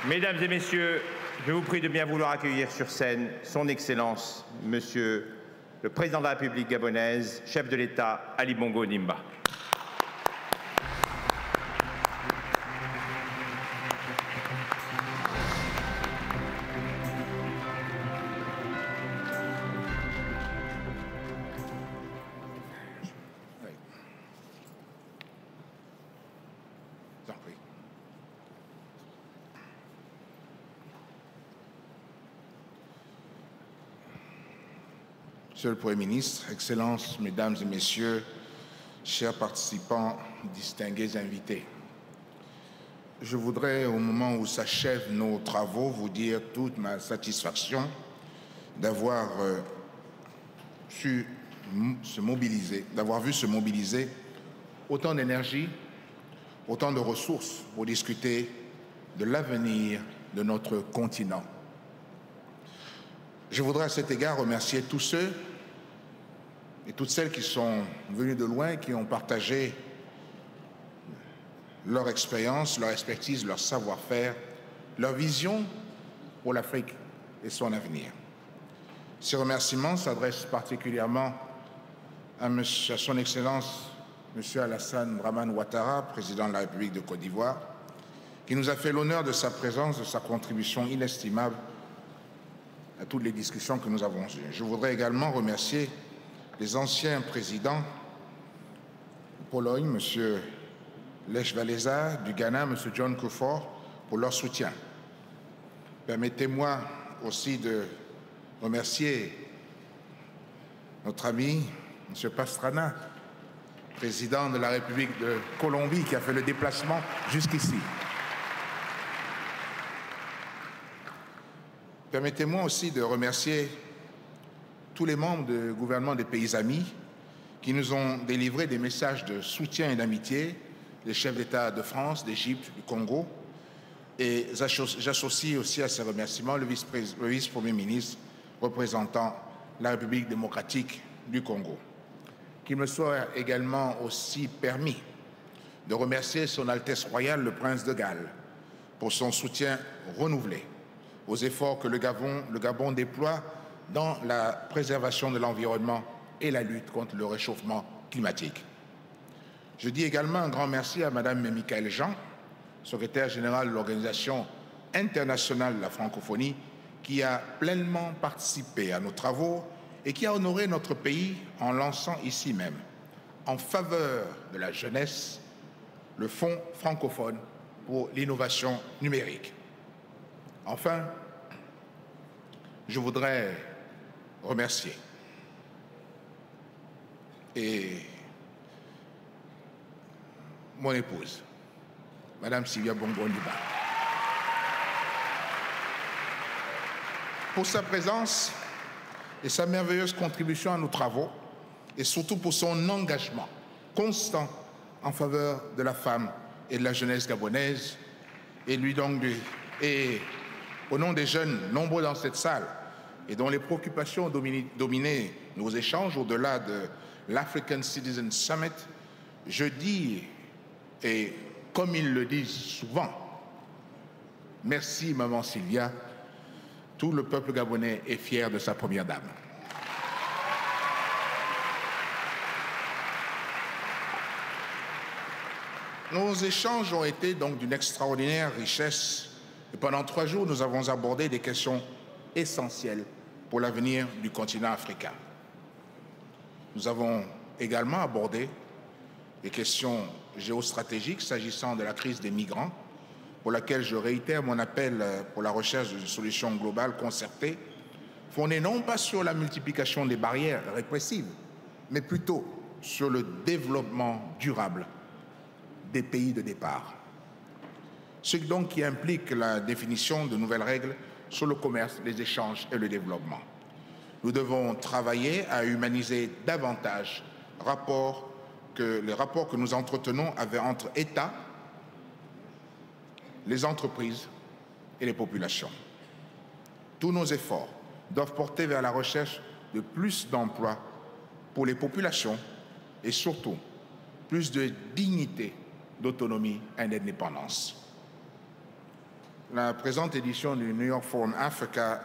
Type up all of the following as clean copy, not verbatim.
Mesdames et messieurs, je vous prie de bien vouloir accueillir sur scène son Excellence, Monsieur le Président de la République gabonaise, chef de l'État, Ali Bongo Ondimba. Monsieur le Premier ministre, Excellences, Mesdames et Messieurs, chers participants, distingués invités, je voudrais, au moment où s'achèvent nos travaux, vous dire toute ma satisfaction d'avoir su se mobiliser, d'avoir vu se mobiliser autant d'énergie, autant de ressources pour discuter de l'avenir de notre continent. Je voudrais à cet égard remercier tous ceux et toutes celles qui sont venus de loin, qui ont partagé leur expérience, leur expertise, leur savoir-faire, leur vision pour l'Afrique et son avenir. Ces remerciements s'adressent particulièrement à son Excellence, M. Alassane Dramane Ouattara, président de la République de Côte d'Ivoire, qui nous a fait l'honneur de sa présence, de sa contribution inestimable à toutes les discussions que nous avons eues. Je voudrais également remercier les anciens présidents de Pologne, M. Lech Walesa, du Ghana, M. John Kufuor, pour leur soutien. Permettez-moi aussi de remercier notre ami, M. Pastrana, président de la République de Colombie, qui a fait le déplacement jusqu'ici. Permettez-moi aussi de remercier tous les membres du gouvernement des pays amis qui nous ont délivré des messages de soutien et d'amitié, les chefs d'État de France, d'Égypte, du Congo. Et j'associe aussi à ces remerciements le vice-premier ministre représentant la République démocratique du Congo. Qu'il me soit également aussi permis de remercier Son Altesse royale le Prince de Galles pour son soutien renouvelé aux efforts que le Gabon déploie dans la préservation de l'environnement et la lutte contre le réchauffement climatique. Je dis également un grand merci à Mme Michaëlle Jean, secrétaire générale de l'Organisation internationale de la francophonie, qui a pleinement participé à nos travaux et qui a honoré notre pays en lançant ici même, en faveur de la jeunesse, le Fonds francophone pour l'innovation numérique. Enfin, je voudrais remercier et mon épouse, Mme Sylvia Bongo Ondimba, pour sa présence et sa merveilleuse contribution à nos travaux, et surtout pour son engagement constant en faveur de la femme et de la jeunesse gabonaise, et au nom des jeunes nombreux dans cette salle et dont les préoccupations ont dominé nos échanges au-delà de l'African Citizen Summit, je dis, et comme ils le disent souvent, merci Maman Sylvia, tout le peuple gabonais est fier de sa première dame. Nos échanges ont été donc d'une extraordinaire richesse et pendant 3 jours, nous avons abordé des questions essentielles pour l'avenir du continent africain. Nous avons également abordé des questions géostratégiques s'agissant de la crise des migrants, pour laquelle je réitère mon appel pour la recherche d'une solution globale concertée, fondée non pas sur la multiplication des barrières répressives, mais plutôt sur le développement durable des pays de départ. Ce donc qui implique la définition de nouvelles règles sur le commerce, les échanges et le développement. Nous devons travailler à humaniser davantage les rapports que nous entretenons entre États, les entreprises et les populations. Tous nos efforts doivent porter vers la recherche de plus d'emplois pour les populations et surtout plus de dignité, d'autonomie et d'indépendance. La présente édition du New York Forum Africa,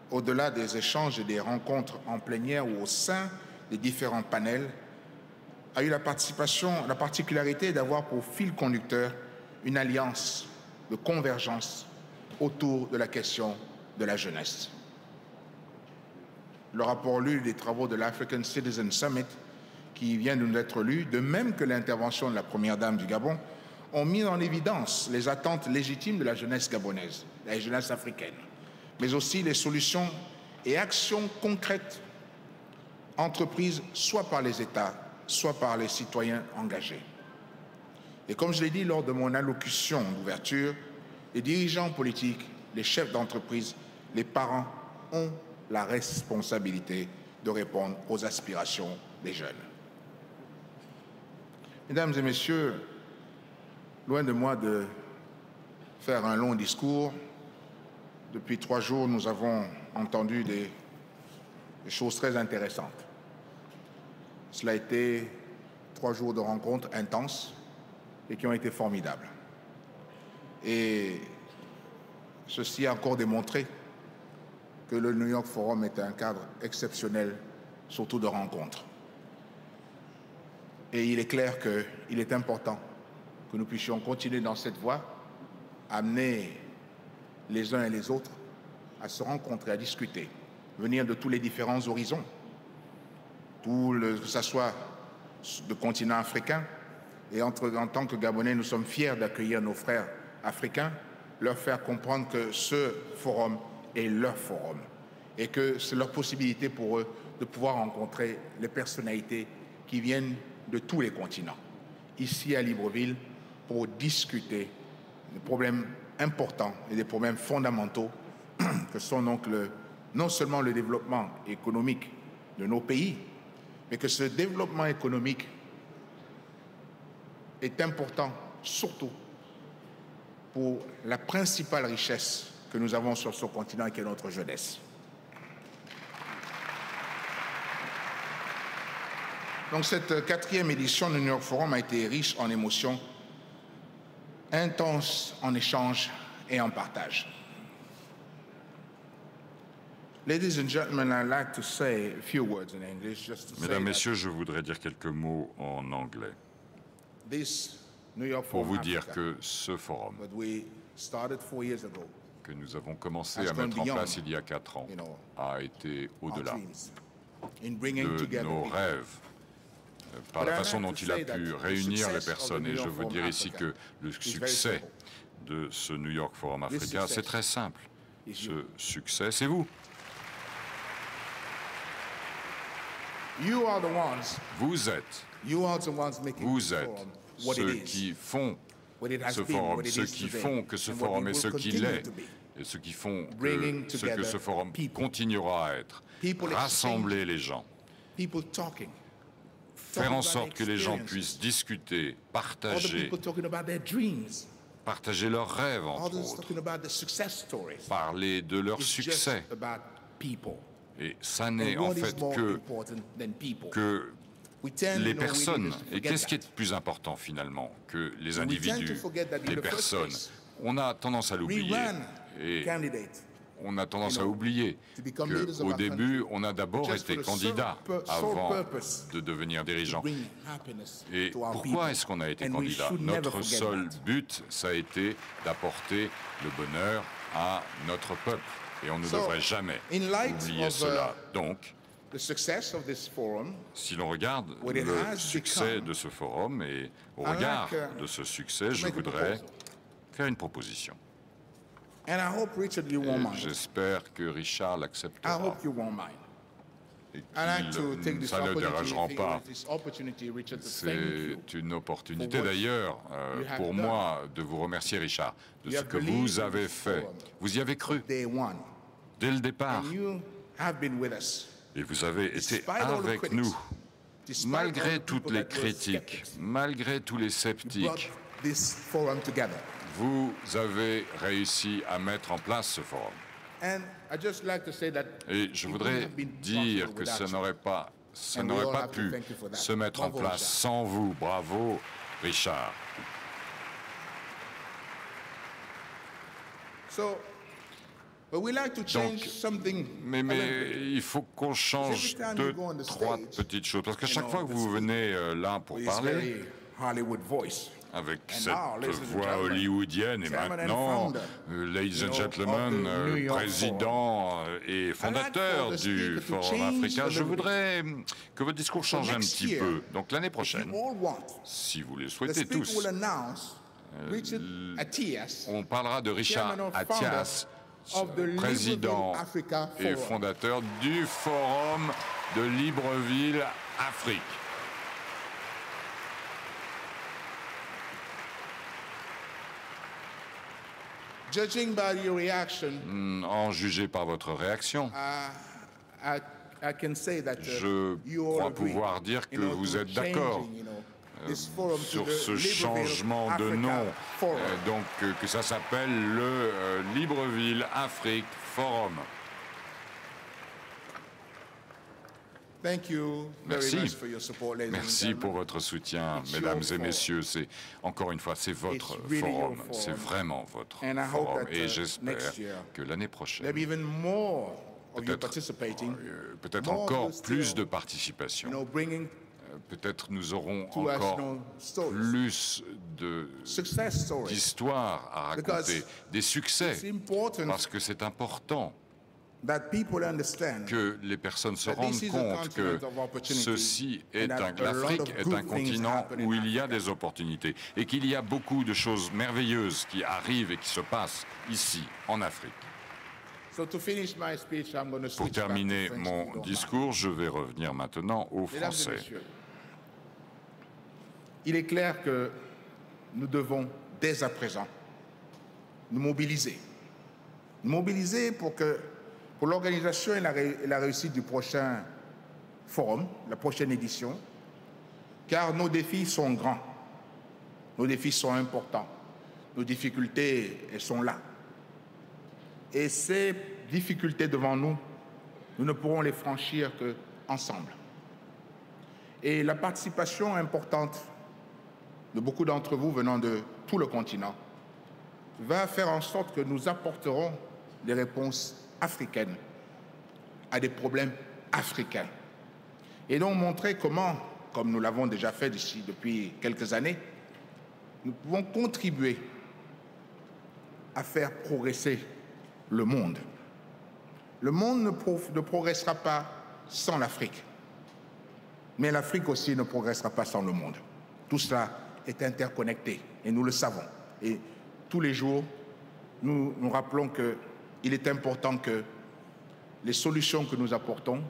au-delà des échanges et des rencontres en plénière ou au sein des différents panels, a eu la particularité d'avoir pour fil conducteur une alliance de convergence autour de la question de la jeunesse. Le rapport lu des travaux de l'African Citizen Summit, qui vient de nous être lu, de même que l'intervention de la Première Dame du Gabon, ont mis en évidence les attentes légitimes de la jeunesse gabonaise, de la jeunesse africaine, mais aussi les solutions et actions concrètes entreprises soit par les États, soit par les citoyens engagés. Et comme je l'ai dit lors de mon allocution d'ouverture, les dirigeants politiques, les chefs d'entreprise, les parents ont la responsabilité de répondre aux aspirations des jeunes. Mesdames et messieurs, loin de moi de faire un long discours, depuis 3 jours, nous avons entendu des choses très intéressantes. Cela a été 3 jours de rencontres intenses et qui ont été formidables. Et ceci a encore démontré que le New York Forum est un cadre exceptionnel, surtout de rencontres. Et il est clair qu'il est important que nous puissions continuer dans cette voie, amener les uns et les autres à se rencontrer, à discuter, venir de tous les différents horizons, que ce soit le continent africain, et en tant que Gabonais, nous sommes fiers d'accueillir nos frères africains, leur faire comprendre que ce forum est leur forum et que c'est leur possibilité pour eux de pouvoir rencontrer les personnalités qui viennent de tous les continents, ici à Libreville, pour discuter des problèmes importants et des problèmes fondamentaux que sont donc non seulement le développement économique de nos pays, mais que ce développement économique est important surtout pour la principale richesse que nous avons sur ce continent et qui est notre jeunesse. Donc cette 4e édition du New York Forum a été riche en émotions, intense en échanges et en partage. Ladies and gentlemen, I'd like to say a few words in English just to say Mesdames, Messieurs, je voudrais dire quelques mots en anglais this New York pour Forum vous dire Africa, que ce forum that we started 4 years ago, que nous avons commencé has à gone mettre en beyond, place il y a 4 ans a été our au-delà dreams in bringing de together nos people. rêves, par la façon dont il a pu réunir les personnes. Et je veux dire ici que le succès de ce New York Forum Africa, c'est très simple. Ce succès, c'est vous. You are the ones, Vous êtes ceux qui font ce forum, ceux qui font que ce forum est ce qu'il est, et ceux qui font que ce forum continuera à être. Rassembler les gens, faire en sorte que les gens puissent discuter, partager leurs rêves, entre autres, parler de leur succès. Et ça n'est en fait que les personnes. Et qu'est-ce qui est plus important finalement que les individus, les personnes? On a tendance à l'oublier. Et on a tendance à oublier qu'au début, on a d'abord été candidat avant de devenir dirigeant. Et pourquoi est-ce qu'on a été candidat? Notre seul but, ça a été d'apporter le bonheur à notre peuple. Et on ne devrait jamais oublier cela. Donc, si l'on regarde le succès de ce forum et au regard de ce succès, je voudrais faire une proposition. J'espère que Richard l'acceptera. Et ça ne dérangera pas. C'est une opportunité d'ailleurs pour moi de vous remercier, Richard, de ce que vous avez fait. Vous y avez cru dès le départ. Et vous avez été avec nous, malgré toutes les critiques, malgré tous les sceptiques. Vous avez réussi à mettre en place ce forum. Et je voudrais dire que ça n'aurait pas pu se mettre en place sans vous. Bravo, Richard. Mais il faut qu'on change deux, trois petites choses. Parce qu'à chaque fois que vous venez là pour parler, avec cette voix hollywoodienne, et maintenant, ladies and gentlemen, président et fondateur du Forum africain, je voudrais que votre discours change un petit peu. Donc l'année prochaine, si vous le souhaitez tous, on parlera de Richard Attias, président et fondateur du Forum de Libreville, Afrique. En juger par votre réaction, je crois pouvoir dire que vous êtes d'accord sur ce changement de nom, donc que ça s'appelle le Libreville Afrique Forum. Merci pour votre soutien, mesdames et messieurs. C'est encore une fois, c'est votre forum, c'est vraiment votre forum, et j'espère que l'année prochaine, peut-être encore plus de participation. Peut-être nous aurons encore plus d'histoires à raconter, des succès, parce que c'est important que les personnes se rendent compte que l'Afrique est un continent où il y a des opportunités et qu'il y a beaucoup de choses merveilleuses qui arrivent et qui se passent ici, en Afrique. Pour terminer mon discours, je vais revenir maintenant au français. Il est clair que nous devons, dès à présent, nous mobiliser. Nous mobiliser pour l'organisation et la réussite du prochain forum, la prochaine édition, car nos défis sont grands, nos défis sont importants, nos difficultés, elles sont là. Et ces difficultés devant nous, nous ne pourrons les franchir qu'ensemble. Et la participation importante de beaucoup d'entre vous venant de tout le continent va faire en sorte que nous apporterons des réponses africaines à des problèmes africains. Et donc montrer comment, comme nous l'avons déjà fait depuis quelques années, nous pouvons contribuer à faire progresser le monde. Le monde ne progressera pas sans l'Afrique, mais l'Afrique aussi ne progressera pas sans le monde. Tout cela est interconnecté et nous le savons. Et tous les jours, nous nous rappelons qu'il est important que les solutions que nous apportons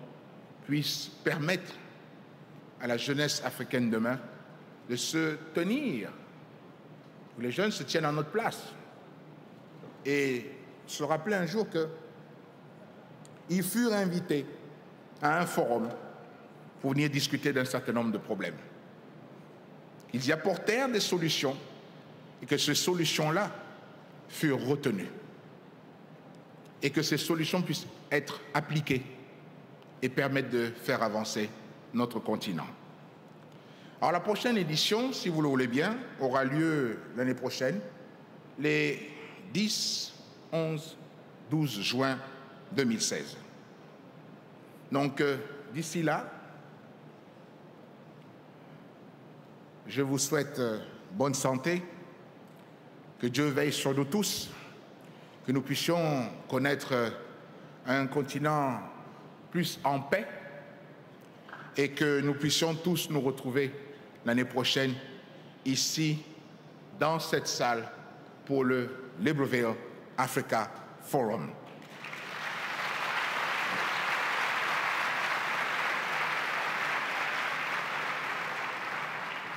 puissent permettre à la jeunesse africaine demain de se tenir, que les jeunes se tiennent à notre place et se rappeler un jour qu'ils furent invités à un forum pour venir discuter d'un certain nombre de problèmes. Ils y apportèrent des solutions et que ces solutions-là furent retenues et que ces solutions puissent être appliquées et permettre de faire avancer notre continent. Alors la prochaine édition, si vous le voulez bien, aura lieu l'année prochaine, les 10, 11, 12 juin 2016. Donc d'ici là, je vous souhaite bonne santé, que Dieu veille sur nous tous, que nous puissions connaître un continent plus en paix et que nous puissions tous nous retrouver l'année prochaine ici, dans cette salle, pour le Libreville Africa Forum.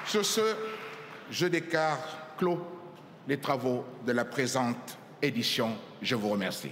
Sur ce, je déclare clos les travaux de la présente édition. Je vous remercie.